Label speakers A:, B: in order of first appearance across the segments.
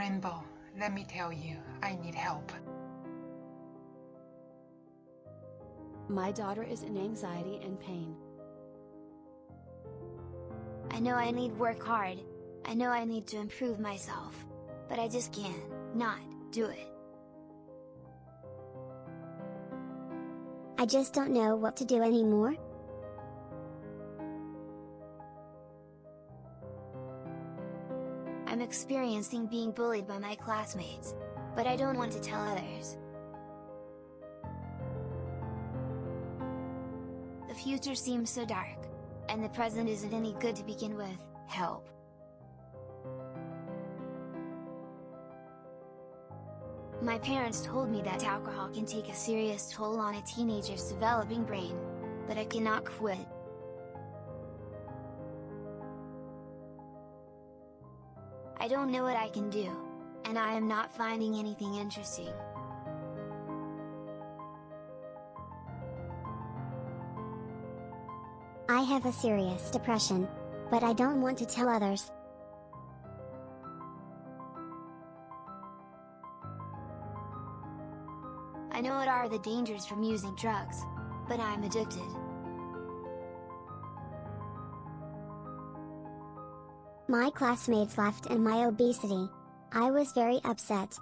A: Rainbow, let me tell you, I need help.
B: My daughter is in anxiety and pain.
C: I know I need work hard. I know I need to improve myself. But I just can't not do it.
D: I just don't know what to do anymore.
C: I'm experiencing being bullied by my classmates, but I don't want to tell others. The future seems so dark, and the present isn't any good to begin with. Help. My parents told me that alcohol can take a serious toll on a teenager's developing brain, but I cannot quit. I don't know what I can do, and I am not finding anything interesting.
D: I have a serious depression, but I don't want to tell others.
C: I know what are the dangers from using drugs, but I'm addicted.
D: My classmates laughed at my obesity. I was very upset.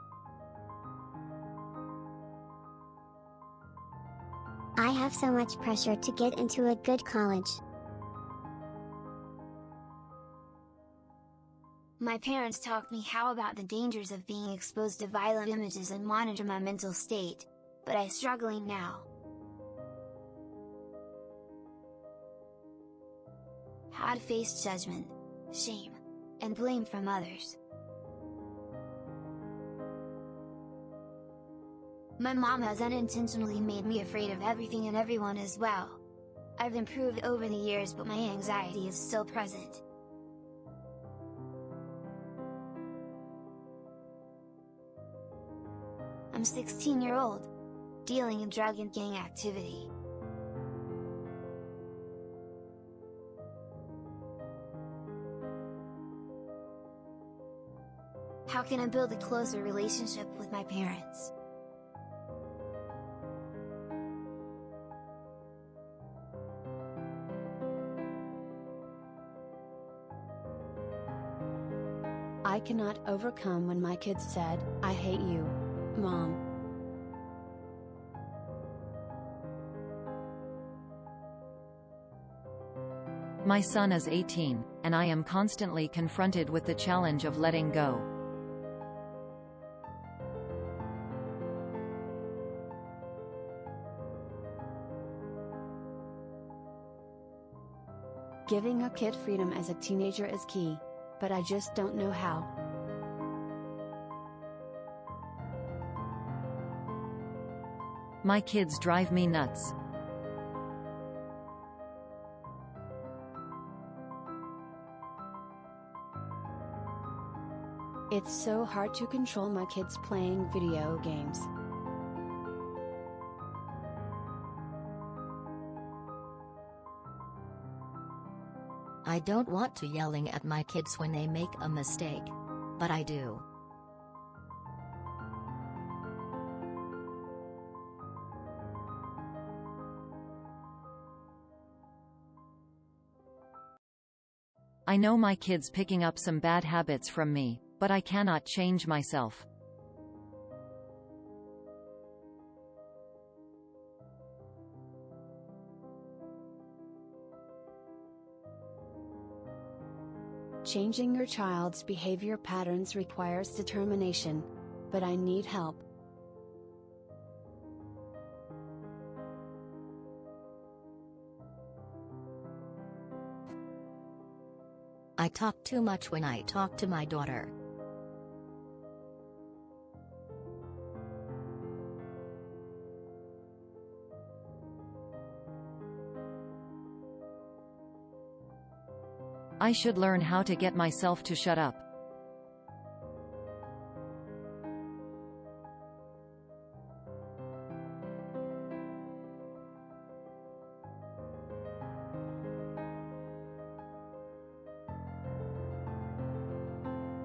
D: I have so much pressure to get into a good college.
C: My parents taught me how about the dangers of being exposed to violent images and monitor my mental state, but I'm struggling now. How to face judgment, shame, and blame from others. My mom has unintentionally made me afraid of everything and everyone as well. I've improved over the years, but my anxiety is still present. I'm 16-year-old, dealing in drug and gang activity. How can I build a closer relationship with my parents?
B: I cannot overcome when my kids said, "I hate you, Mom."
E: My son is 18, and I am constantly confronted with the challenge of letting go.
B: Giving a kid freedom as a teenager is key, but I just don't know how.
E: My kids drive me nuts.
B: It's so hard to control my kids playing video games.
F: I don't want to yelling at my kids when they make a mistake. But I do.
E: I know my kids picking up some bad habits from me, but I cannot change myself.
B: Changing your child's behavior patterns requires determination, but I need help.
F: I talk too much when I talk to my daughter.
E: I should learn how to get myself to shut up.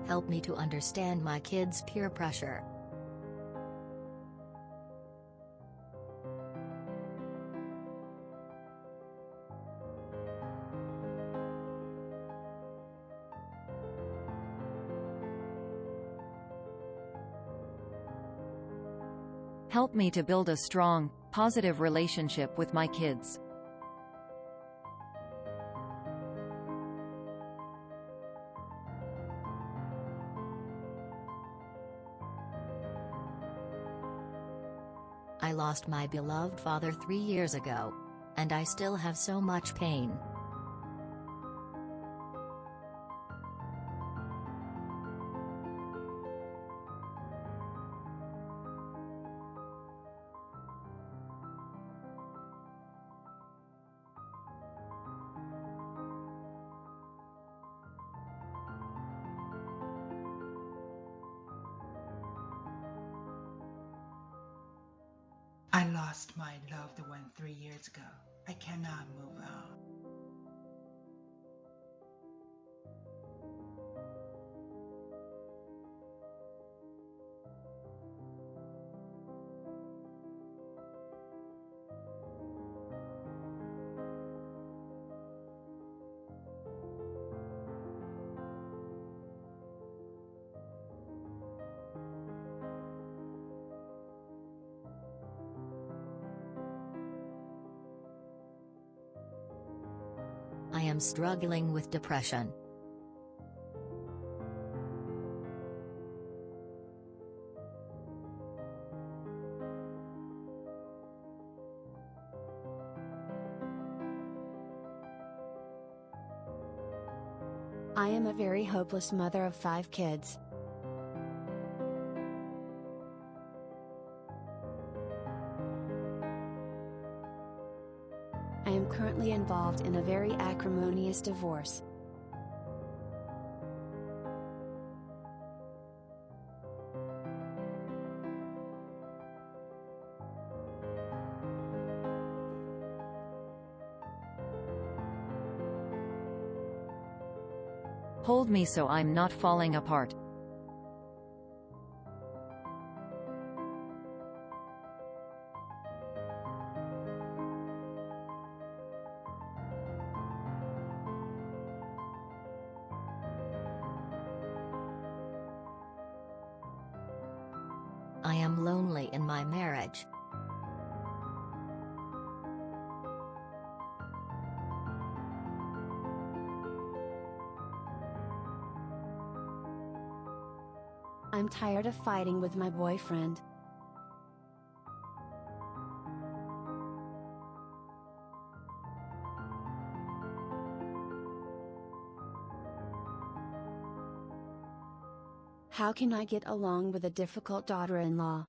F: Help me to understand my kids' peer pressure.
E: Help me to build a strong, positive relationship with my kids.
F: I lost my beloved father 3 years ago. And I still have so much pain.
A: I lost my loved one 3 years ago. I cannot move on.
F: I am struggling with depression.
B: I am a very hopeless mother of 5 kids. I am currently involved in a very acrimonious divorce.
E: Hold me so I'm not falling apart.
F: I am lonely in my marriage.
B: I'm tired of fighting with my boyfriend. How can I get along with a difficult daughter-in-law?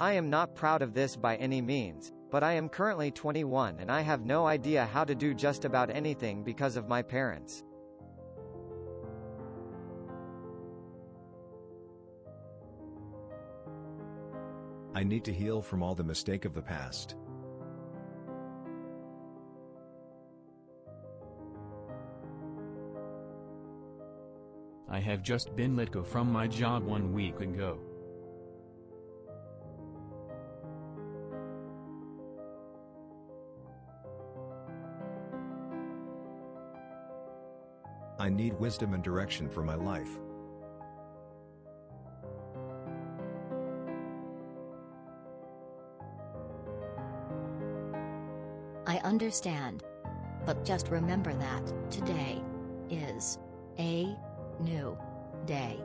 G: I am not proud of this by any means, but I am currently 21 and I have no idea how to do just about anything because of my parents.
H: I need to heal from all the mistake of the past.
I: I have just been let go from my job 1 week ago.
H: I need wisdom and direction for my life.
F: I understand. But just remember that today is a new day.